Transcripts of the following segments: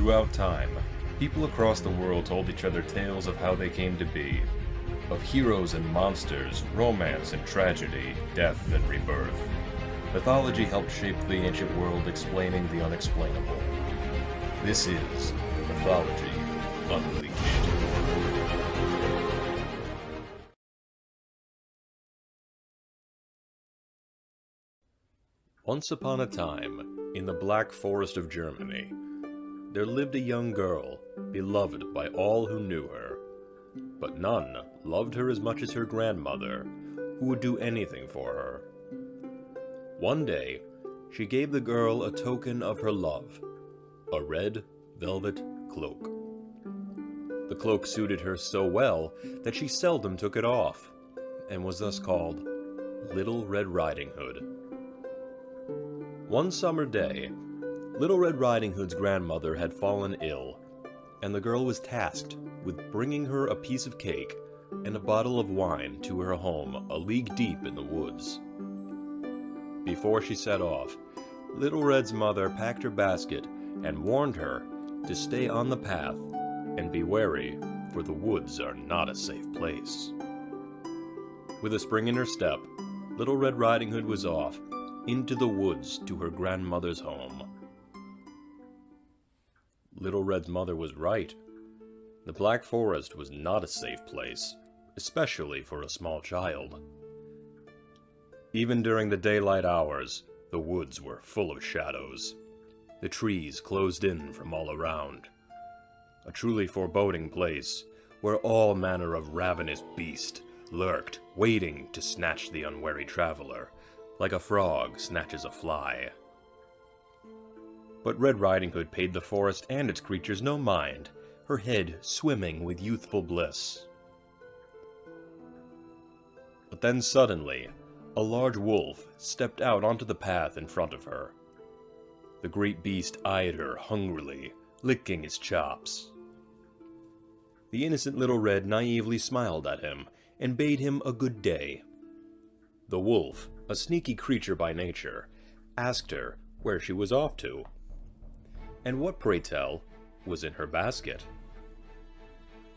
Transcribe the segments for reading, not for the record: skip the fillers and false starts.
Throughout time, people across the world told each other tales of how they came to be, of heroes and monsters, romance and tragedy, death and rebirth. Mythology helped shape the ancient world, explaining the unexplainable. This is Mythology Unleashed. Once upon a time, in the Black Forest of Germany, there lived a young girl, beloved by all who knew her. But none loved her as much as her grandmother, who would do anything for her. One day, she gave the girl a token of her love, a red velvet cloak. The cloak suited her so well that she seldom took it off, and was thus called Little Red Riding Hood. One summer day, Little Red Riding Hood's grandmother had fallen ill, and the girl was tasked with bringing her a piece of cake and a bottle of wine to her home a league deep in the woods. Before she set off, Little Red's mother packed her basket and warned her to stay on the path and be wary, for the woods are not a safe place. With a spring in her step, Little Red Riding Hood was off into the woods to her grandmother's home. Little Red's mother was right. The Black Forest was not a safe place, especially for a small child. Even during the daylight hours, the woods were full of shadows. The trees closed in from all around. A truly foreboding place, where all manner of ravenous beast lurked, waiting to snatch the unwary traveler, like a frog snatches a fly. But Red Riding Hood paid the forest and its creatures no mind, her head swimming with youthful bliss. But then suddenly, a large wolf stepped out onto the path in front of her. The great beast eyed her hungrily, licking his chops. The innocent Little Red naively smiled at him and bade him a good day. The wolf, a sneaky creature by nature, asked her where she was off to, and what, pray tell, was in her basket.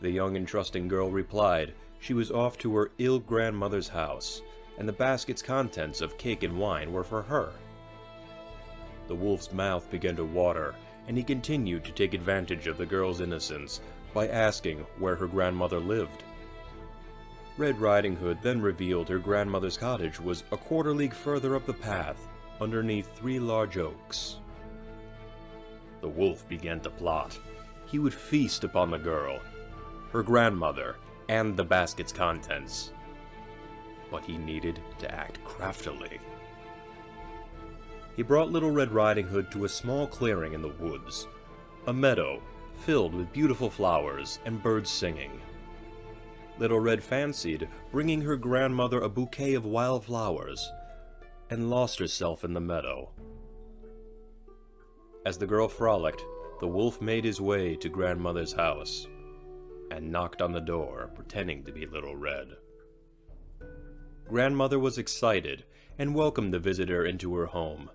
The young and trusting girl replied she was off to her ill grandmother's house, and the basket's contents of cake and wine were for her. The wolf's mouth began to water, and he continued to take advantage of the girl's innocence by asking where her grandmother lived. Red Riding Hood then revealed her grandmother's cottage was a quarter league further up the path, underneath 3 large oaks. The wolf began to plot. He would feast upon the girl, her grandmother, and the basket's contents. But he needed to act craftily. He brought Little Red Riding Hood to a small clearing in the woods, a meadow filled with beautiful flowers and birds singing. Little Red fancied bringing her grandmother a bouquet of wild flowers, and lost herself in the meadow. As the girl frolicked, the wolf made his way to grandmother's house, and knocked on the door, pretending to be Little Red. Grandmother was excited, and welcomed the visitor into her home.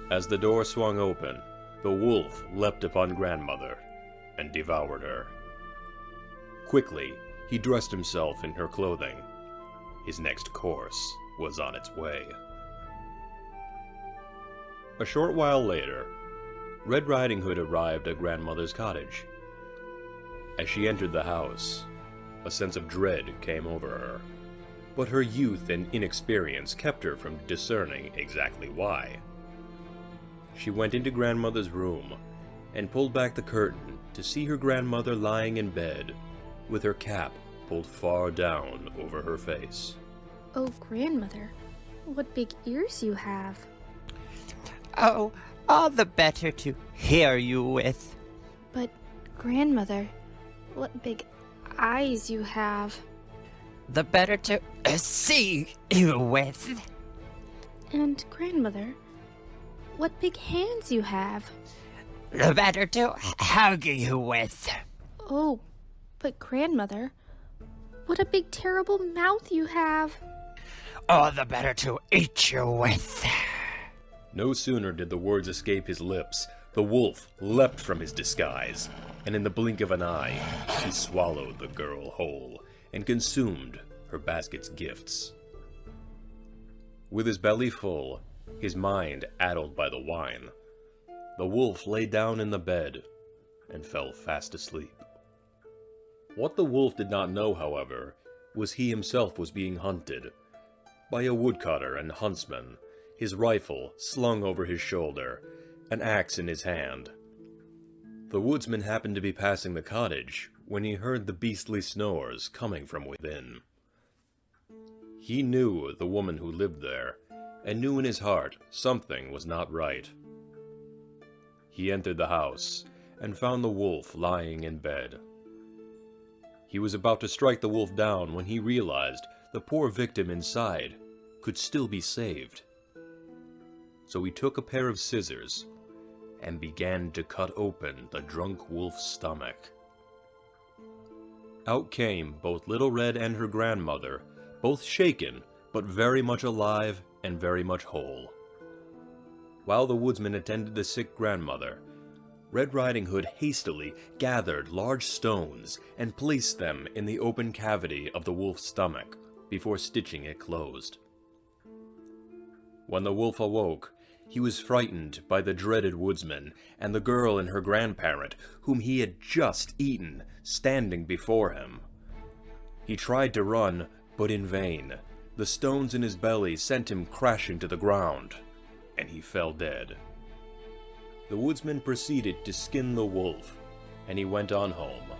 As the door swung open, the wolf leapt upon grandmother, and devoured her. Quickly, he dressed himself in her clothing. His next course was on its way. A short while later, Red Riding Hood arrived at grandmother's cottage. As she entered the house, a sense of dread came over her, but her youth and inexperience kept her from discerning exactly why. She went into grandmother's room and pulled back the curtain to see her grandmother lying in bed, with her cap pulled far down over her face. Oh, grandmother, what big ears you have. Oh, all the better to hear you with. But, grandmother, what big eyes you have. The better to see you with. And, grandmother, what big hands you have. The better to hug you with. Oh, but grandmother, what a big terrible mouth you have. All the better to eat you with. No sooner did the words escape his lips, The wolf leapt from his disguise, and in the blink of an eye, he swallowed the girl whole and consumed her basket's gifts. With his belly full, his mind addled by the wine, the wolf lay down in the bed and fell fast asleep. What the wolf did not know, however, was he himself was being hunted by a woodcutter and huntsman, his rifle slung over his shoulder, an axe in his hand. The woodsman happened to be passing the cottage when he heard the beastly snores coming from within. He knew the woman who lived there, and knew in his heart something was not right. He entered the house and found the wolf lying in bed. He was about to strike the wolf down when he realized the poor victim inside could still be saved. So he took a pair of scissors and began to cut open the drunk wolf's stomach. Out came both Little Red and her grandmother, both shaken, but very much alive and very much whole. While the woodsman attended the sick grandmother, Red Riding Hood hastily gathered large stones and placed them in the open cavity of the wolf's stomach before stitching it closed. When the wolf awoke, he was frightened by the dreaded woodsman and the girl and her grandparent, whom he had just eaten, standing before him. He tried to run, but in vain. The stones in his belly sent him crashing to the ground, and he fell dead. The woodsman proceeded to skin the wolf, and he went on home,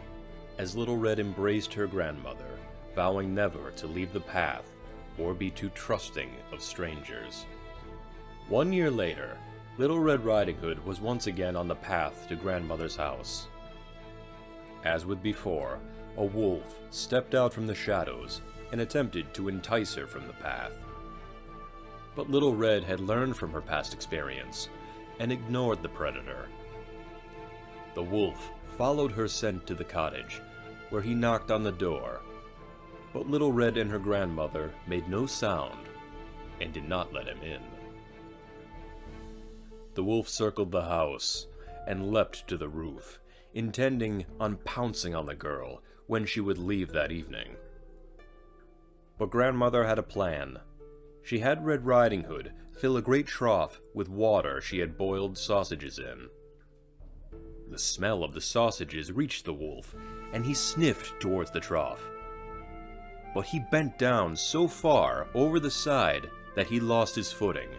as Little Red embraced her grandmother, vowing never to leave the path or be too trusting of strangers. 1 year later, Little Red Riding Hood was once again on the path to grandmother's house. As with before, a wolf stepped out from the shadows and attempted to entice her from the path. But Little Red had learned from her past experience and ignored the predator. The wolf followed her scent to the cottage, where he knocked on the door, but Little Red and her grandmother made no sound and did not let him in. The wolf circled the house and leapt to the roof, intending on pouncing on the girl when she would leave that evening. But grandmother had a plan. She had Red Riding Hood fill a great trough with water she had boiled sausages in. The smell of the sausages reached the wolf, and he sniffed towards the trough. But he bent down so far over the side that he lost his footing,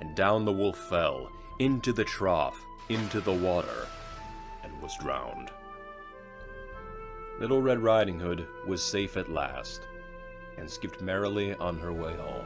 and down the wolf fell, into the trough, into the water, and was drowned. Little Red Riding Hood was safe at last, and skipped merrily on her way home.